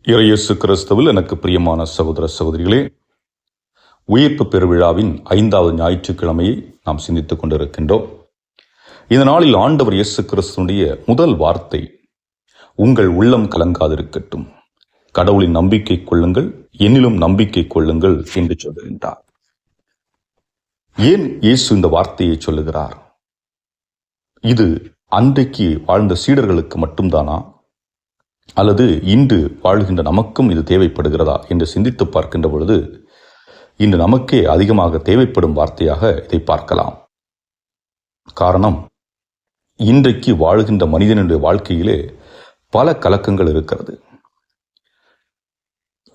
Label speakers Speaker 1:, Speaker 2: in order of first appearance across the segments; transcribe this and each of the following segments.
Speaker 1: இயேசு கிறிஸ்துவில் எனக்கு பிரியமான சகோதர சகோதரிகளே, உயிர்ப்பு பெருவிழாவின் 5வது ஞாயிற்றுக்கிழமையை நாம் சிந்தித்துக் கொண்டிருக்கின்றோம். இந்த நாளில் ஆண்டவர் இயேசு கிறிஸ்துனுடைய முதல் வார்த்தை, உங்கள் உள்ளம் கலங்காதிருக்கட்டும், கடவுளின் நம்பிக்கை கொள்ளுங்கள், என்னிலும் நம்பிக்கை கொள்ளுங்கள் என்று சொல்லுகின்றார். ஏன் இயேசு இந்த வார்த்தையை சொல்லுகிறார்? இது அன்றைக்கு வாழ்ந்த சீடர்களுக்கு மட்டும்தானா, அல்லது இன்று வாழ்கின்ற நமக்கும் இது தேவைப்படுகிறதா என்று சிந்தித்து பார்க்கின்ற பொழுது, இன்று நமக்கே அதிகமாக தேவைப்படும் வார்த்தையாக இதை பார்க்கலாம். காரணம், இன்றைக்கு வாழ்கின்ற மனிதனுடைய வாழ்க்கையிலே பல கலக்கங்கள் இருக்கிறது.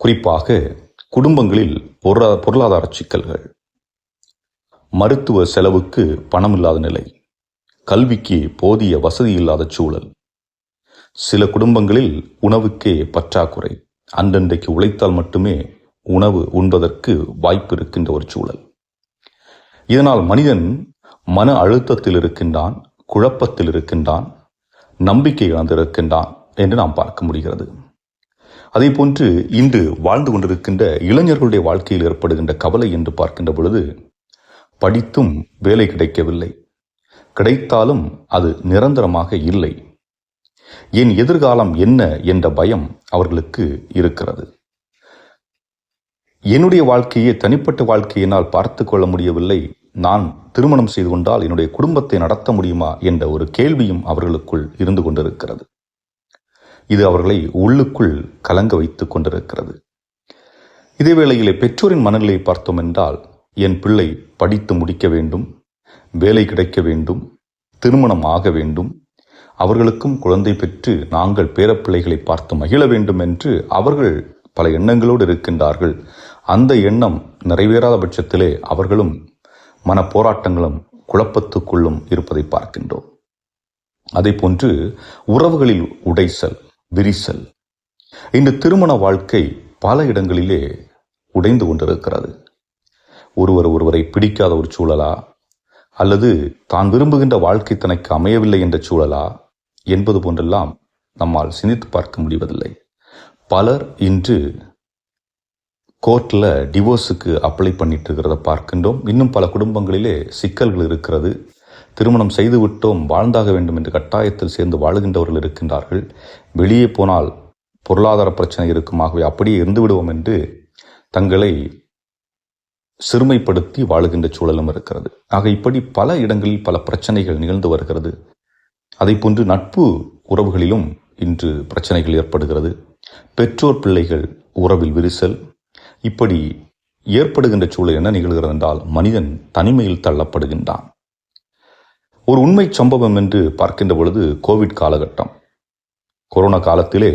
Speaker 1: குறிப்பாக குடும்பங்களில் பொருளாதார சிக்கல்கள், மருத்துவ செலவுக்கு பணம் இல்லாத நிலை, கல்விக்கு போதிய வசதி இல்லாத சூழல், சில குடும்பங்களில் உணவுக்கே பற்றாக்குறை, அன்றன்றைக்கு உழைத்தால் மட்டுமே உணவு உண்பதற்கு வாய்ப்பு இருக்கின்ற ஒரு சூழல். இதனால் மனிதன் மன அழுத்தத்தில் இருக்கின்றான், குழப்பத்தில் இருக்கின்றான், நம்பிக்கை இழந்திருக்கின்றான் என்று நாம் பார்க்க முடிகிறது. அதே போன்று இன்று வாழ்ந்து கொண்டிருக்கின்ற இளைஞர்களுடைய வாழ்க்கையில் ஏற்படுகின்ற கவலை என்று பார்க்கின்ற பொழுது, படித்தும் வேலை கிடைக்கவில்லை, கிடைத்தாலும் அது நிரந்தரமாக இல்லை, என் எதிர்காலம் என்ன என்ற பயம் அவர்களுக்கு இருக்கிறது. என்னுடைய வாழ்க்கையை, தனிப்பட்ட வாழ்க்கையினால் பார்த்து கொள்ள முடியவில்லை, நான் திருமணம் செய்து கொண்டால் என்னுடைய குடும்பத்தை நடத்த முடியுமா என்ற ஒரு கேள்வியும் அவர்களுக்குள் இருந்து கொண்டிருக்கிறது. இது அவர்களை உள்ளுக்குள் கலங்க வைத்துக் கொண்டிருக்கிறது. இதே வேளையிலே பெற்றோரின் மனநிலையை பார்த்தோம் என்றால், என் பிள்ளை படித்து முடிக்க வேண்டும், வேலை கிடைக்க வேண்டும், திருமணம் ஆக வேண்டும், அவர்களுக்கும் குழந்தை பெற்று நாங்கள் பேரப்பிள்ளைகளை பார்த்து மகிழ வேண்டும் என்று அவர்கள் பல எண்ணங்களோடு இருக்கின்றார்கள். அந்த எண்ணம் நிறைவேறாத பட்சத்திலே அவர்களும் மன போராட்டங்களும் குழப்பத்துக்குள்ளும் இருப்பதை பார்க்கின்றோம். அதே போன்று உறவுகளில் உடைசல், விரிசல். இந்த திருமண வாழ்க்கை பல இடங்களிலே உடைந்து கொண்டிருக்கிறது. ஒருவரை பிடிக்காத ஒரு சூழலா, அல்லது தான் விரும்புகின்ற வாழ்க்கை தனக்கு அமையவில்லை என்ற சூழலா என்பது போன்றெல்லாம் நம்மால் சிந்தித்து பார்க்க முடிவதில்லை. பலர் இன்று கோர்ட்டில் டிவோர்ஸுக்கு அப்ளை பண்ணிட்டு இருக்கிறத பார்க்கின்றோம். இன்னும் பல குடும்பங்களிலே சிக்கல்கள் இருக்கிறது. திருமணம் செய்து விட்டோம், வாழ்ந்தாக வேண்டும் என்று கட்டாயத்தில் சேர்ந்து வாழுகின்றவர்கள் இருக்கின்றார்கள். வெளியே போனால் பொருளாதார பிரச்சனை இருக்குமாகவே அப்படியே இருந்து விடுவோம் என்று தங்களை சிறுமைப்படுத்தி வாழுகின்ற சூழலும் இருக்கிறது. ஆக இப்படி பல இடங்களில் பல பிரச்சனைகள் நிகழ்ந்து வருகிறது. அதை போன்று நட்பு உறவுகளிலும் இன்று பிரச்சனைகள் ஏற்படுகிறது. பெற்றோர் பிள்ளைகள் உறவில் விரிசல். இப்படி ஏற்படுகின்ற சூழல் என்ன நிகழ்கிறது என்றால், மனிதன் தனிமையில் தள்ளப்படுகின்றான். ஒரு உண்மை சம்பவம் என்று பார்க்கின்ற பொழுது, கோவிட் காலகட்டம், கொரோனா காலத்திலே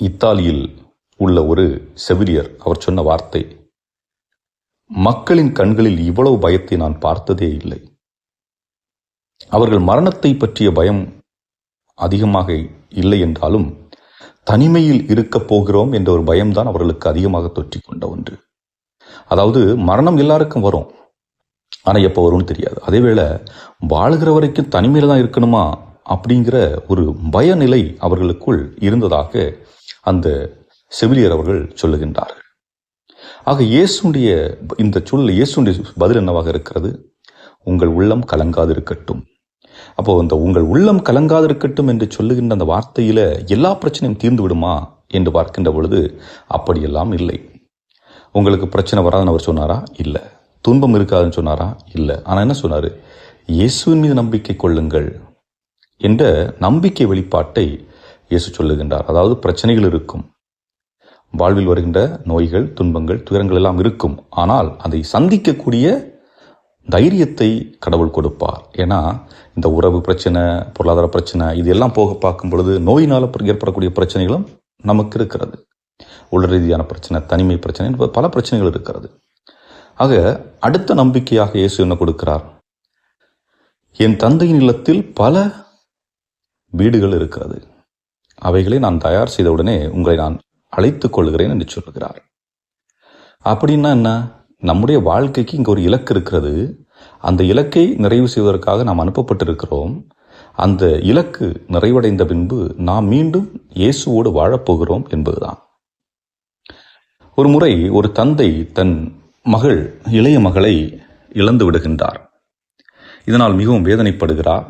Speaker 1: இத்தாலியில் உள்ள ஒரு செவிலியர், அவர் சொன்ன வார்த்தை, மக்களின் கண்களில் இவ்வளவு பயத்தை நான் பார்த்ததே இல்லை. அவர்கள் மரணத்தை பற்றிய பயம் அதிகமாக இல்லை என்றாலும், தனிமையில் இருக்கப் போகிறோம் என்ற ஒரு பயம்தான் அவர்களுக்கு அதிகமாக தொற்றிக் கொண்ட ஒன்று. அதாவது மரணம் எல்லாருக்கும் வரும், ஆனால் எப்போ வரும்னு தெரியாது. அதேவேளை வாழுகிற வரைக்கும் தனிமையில் தான் இருக்கணுமா அப்படிங்கிற ஒரு பயநிலை அவர்களுக்குள் இருந்ததாக அந்த செவிலியர் அவர்கள் சொல்லுகின்றார்கள். ஆக இயேசுடைய இந்த சூழலில் இயேசுடைய பதில் என்னவாக இருக்கிறது? உங்கள் உள்ளம் கலங்காதிருக்கட்டும். அப்போ இந்த உங்கள் உள்ளம் கலங்காதிருக்கட்டும் என்று சொல்லுகின்ற அந்த வார்த்தையில எல்லா பிரச்சனையும் தீர்ந்து விடுமா என்று பார்க்கின்ற பொழுது அப்படியெல்லாம் இல்லை. உங்களுக்கு பிரச்சனை வராதுன்னு அவர் சொன்னாரா? இல்லை. துன்பம் இருக்காதுன்னு சொன்னாரா? இல்லை. ஆனால் என்ன சொன்னார்? இயேசுவின் மீது நம்பிக்கை கொள்ளுங்கள் என்ற நம்பிக்கை வெளிப்பாட்டை இயேசு சொல்லுகின்றார். அதாவது பிரச்சனைகள் இருக்கும், வாழ்வில் வருகின்ற நோய்கள், துன்பங்கள், துயரங்கள் எல்லாம் இருக்கும். ஆனால் அதை சந்திக்கக்கூடிய தைரியத்தை கடவுள் கொடுப்பார். ஏன்னா இந்த உறவு பிரச்சனை, பொருளாதார பிரச்சனை, இது எல்லாம் போக பார்க்கும் பொழுது நோயினால் ஏற்படக்கூடிய பிரச்சனைகளும் நமக்கு இருக்கிறது. உடல் ரீதியான பிரச்சனை, தனிமை பிரச்சனை, பல பிரச்சனைகள் இருக்கிறது. ஆக அடுத்த நம்பிக்கையாக இயேசு என்ன கொடுக்கிறார்? என் தந்தையின் இல்லத்தில் பல வீடுகள் இருக்கிறது, அவைகளை நான் தயார் செய்தவுடனே உங்களை நான் அழைத்துக் கொள்கிறேன் என்று சொல்லுகிறார். அப்படின்னா என்ன? நம்முடைய வாழ்க்கைக்கு இங்கே ஒரு இலக்கு இருக்கிறது. அந்த இலக்கை நிறைவு செய்வதற்காக நாம் அனுப்பப்பட்டிருக்கிறோம். அந்த இலக்கு நிறைவடைந்த பின்பு நாம் மீண்டும் இயேசுவோடு வாழப்போகிறோம் என்பதுதான். ஒரு முறை ஒரு தந்தை தன் இளைய மகளை இழந்து விடுகின்றார். இதனால் மிகவும் வேதனைப்படுகிறார்.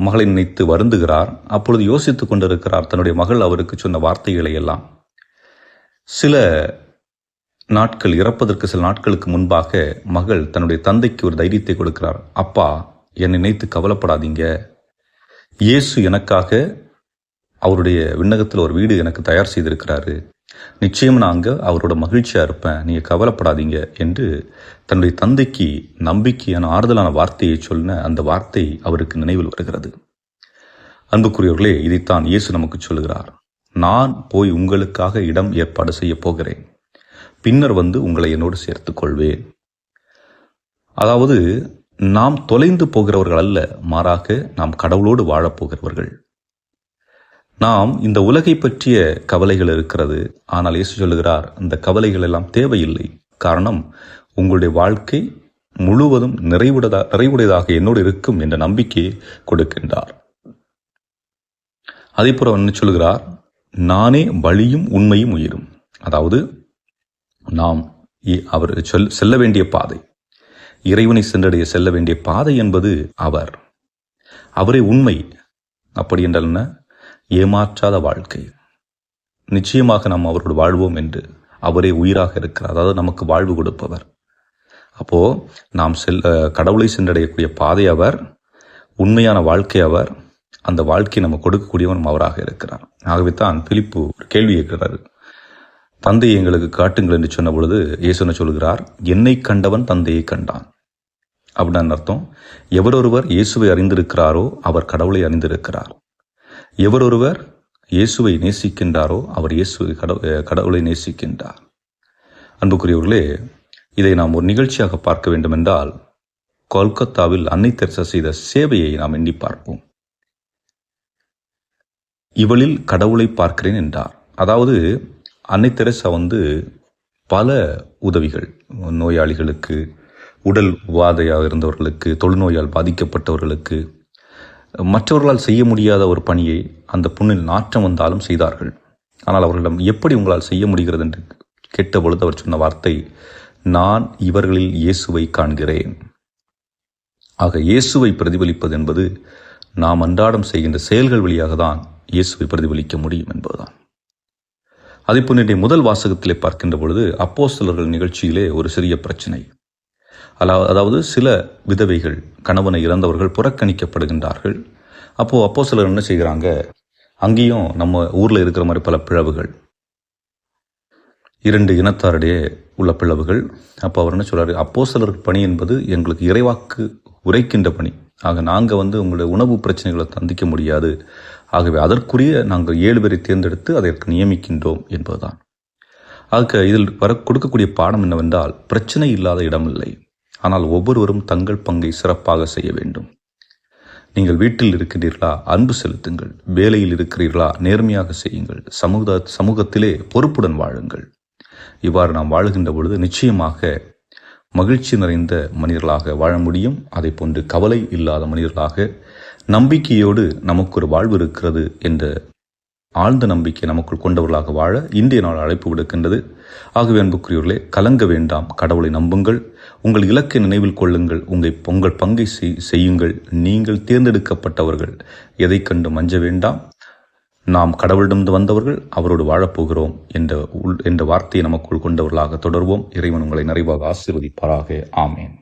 Speaker 1: மகளை நினைத்து வருந்துகிறார். அப்பொழுது யோசித்துக் கொண்டிருக்கிறார் தன்னுடைய மகள் அவருக்கு சொன்ன வார்த்தைகளை எல்லாம். சில நாட்கள் இறப்பதற்கு சில நாட்களுக்கு முன்பாக மகள் தன்னுடைய தந்தைக்கு ஒரு தைரியத்தை கொடுக்கிறார். அப்பா, என்னை நினைத்து கவலைப்படாதீங்க. இயேசு எனக்காக அவருடைய விண்ணகத்தில் ஒரு வீடு எனக்கு தயார் செய்திருக்கிறாரு. நிச்சயம் நான் அவரோட மகிழ்ச்சியா இருப்பேன், நீங்க கவலைப்படாதீங்க என்று தன்னுடைய தந்தைக்கு நம்பிக்கையான ஆறுதலான வார்த்தையை சொன்ன அந்த வார்த்தை அவருக்கு நினைவில் வருகிறது. அன்புக்குரியவர்களே, இதைத்தான் இயேசு நமக்கு சொல்லுகிறார். நான் போய் உங்களுக்காக இடம் ஏற்பாடு செய்ய போகிறேன், பின்னர் வந்து உங்களை என்னோடு சேர்த்துக் கொள்வேன். அதாவது நாம் தொலைந்து போகிறவர்கள் அல்ல, மாறாக நாம் கடவுளோடு வாழப்போகிறவர்கள். நாம் இந்த உலகை பற்றிய கவலைகள் இருக்கிறது. ஆனால் இயேசு சொல்லுகிறார், இந்த கவலைகள் எல்லாம் தேவையில்லை. காரணம், உங்களுடைய வாழ்க்கை முழுவதும் நிறைவுடையதாக என்னோடு இருக்கும் என்ற நம்பிக்கையை கொடுக்கின்றார். அதே போல என்ன சொல்லுகிறார், நானே வழியும் உண்மையும் உயிரும். அதாவது நாம் அவர் செல்ல வேண்டிய பாதை, இறைவனை சென்றடைய செல்ல வேண்டிய பாதை என்பது அவரே உண்மை. அப்படி என்றால் என்ன? ஏமாற்றாத வாழ்க்கை. நிச்சயமாக நாம் அவரோடு வாழ்வோம் என்று அவரே உயிராக இருக்கிறார். அதாவது நமக்கு வாழ்வு கொடுப்பவர். அப்போ நாம் கடவுளை சென்றடையக்கூடிய பாதை அவர், உண்மையான வாழ்க்கை அவர், அந்த வாழ்க்கையை நம்ம கொடுக்கக்கூடியவன் அவராக இருக்கிறார். ஆகவே தான் பிலிப்பு ஒரு கேள்வி கேட்கிறார். தந்தையை எங்களுக்கு காட்டுங்கள் என்று சொன்ன பொழுது இயேசு சொல்கிறார், என்னை கண்டவன் தந்தையை கண்டான். அப்படின்னு அர்த்தம், எவரொருவர் இயேசுவை அறிந்திருக்கிறாரோ அவர் கடவுளை அறிந்திருக்கிறார். எவரொருவர் இயேசுவை நேசிக்கின்றாரோ அவர் கடவுளை நேசிக்கின்றார். அன்புக்குரியவர்களே, இதை நாம் ஒரு நிகழ்ச்சியாக பார்க்க வேண்டும் என்றால் கொல்கத்தாவில் அன்னை தெரசா செய்த சேவையை நாம் எண்ணி பார்ப்போம். இவளில் கடவுளை பார்க்கிறேன் என்றார். அதாவது அன்னை தெரசா பல உதவிகள், நோயாளிகளுக்கு, உடல் உபாதையாக இருந்தவர்களுக்கு, தொழுநோயால் பாதிக்கப்பட்டவர்களுக்கு, மற்றவர்களால் செய்ய முடியாத ஒரு பணியை அந்த புண்ணில் நாற்றம் வந்தாலும் செய்தார்கள். ஆனால் அவர்களிடம் எப்படி உங்களால் செய்ய முடிகிறது என்று கேட்ட பொழுது அவர் சொன்ன வார்த்தை, நான் இவர்களில் இயேசுவை காண்கிறேன். ஆக இயேசுவை பிரதிபலிப்பது என்பது நாம் அன்றாடம் செய்கின்ற செயல்கள் வழியாக தான் இயேசுவை பிரதிபலிக்க முடியும் என்பதுதான். அதேபோல் இன்றைய முதல் வாசகத்திலே பார்க்கின்ற பொழுது அப்போஸ்தலர்கள் நிகழ்ச்சியிலே ஒரு சிறிய பிரச்சனை. அதாவது சில விதவைகள், கணவனை இறந்தவர்கள் புறக்கணிக்கப்படுகின்றார்கள். அப்போ அப்போஸ்தலர்கள் என்ன செய்கிறாங்க, அங்கேயும் நம்ம ஊர்ல இருக்கிற மாதிரி பல பிளவுகள், 2 இனத்தாரிடையே உள்ள பிளவுகள். அப்போ அவர் என்ன சொல்றாரு, அப்போஸ்தலர் பணி என்பது எங்களுக்கு இறைவாக்கு உரைக்கின்ற பணி. ஆக நாங்கள் உங்களுடைய உணவு பிரச்சனைகளை சந்திக்க முடியாது. ஆகவே அதற்குரிய நாங்கள் 7 பேரை தேர்ந்தெடுத்து அதற்கு நியமிக்கின்றோம் என்பதுதான். ஆக இதில் கொடுக்கக்கூடிய பாடம் என்னவென்றால், பிரச்சனை இல்லாத இடமில்லை. ஆனால் ஒவ்வொருவரும் தங்கள் பங்கை சிறப்பாக செய்ய வேண்டும். நீங்கள் வீட்டில் இருக்கின்றீர்களா, அன்பு செலுத்துங்கள். வேலையில் இருக்கிறீர்களா, நேர்மையாக செய்யுங்கள். சமூகத்திலே பொறுப்புடன் வாழுங்கள். இவ்வாறு நாம் வாழுகின்ற பொழுது நிச்சயமாக மகிழ்ச்சி நிறைந்த மனிதர்களாக வாழ முடியும். அதை போன்று கவலை இல்லாத மனிதர்களாக, நம்பிக்கையோடு நமக்கு ஒரு வாழ்வு இருக்கிறது என்ற ஆழ்ந்த நம்பிக்கை நமக்குள் கொண்டவர்களாக வாழ இன்றைய நாள் அழைப்பு விடுக்கின்றது. ஆகவே அன்புக்குரியவர்களே, கலங்க வேண்டாம், கடவுளை நம்புங்கள். உங்கள் இலக்கை நினைவில் கொள்ளுங்கள். உங்கள் பங்கை செய்யுங்கள். நீங்கள் தேர்ந்தெடுக்கப்பட்டவர்கள், எதை கண்டு மஞ்ச வேண்டாம். நாம் கடவுளிடம் வந்தவர்கள், அவரோடு வாழப்போகிறோம் என்ற வார்த்தையை நமக்குள் கொண்டவர்களாக தொடர்வோம். இறைவன் உங்களை நிறைவாக ஆசீர்வதிப்பாராக. ஆமேன்.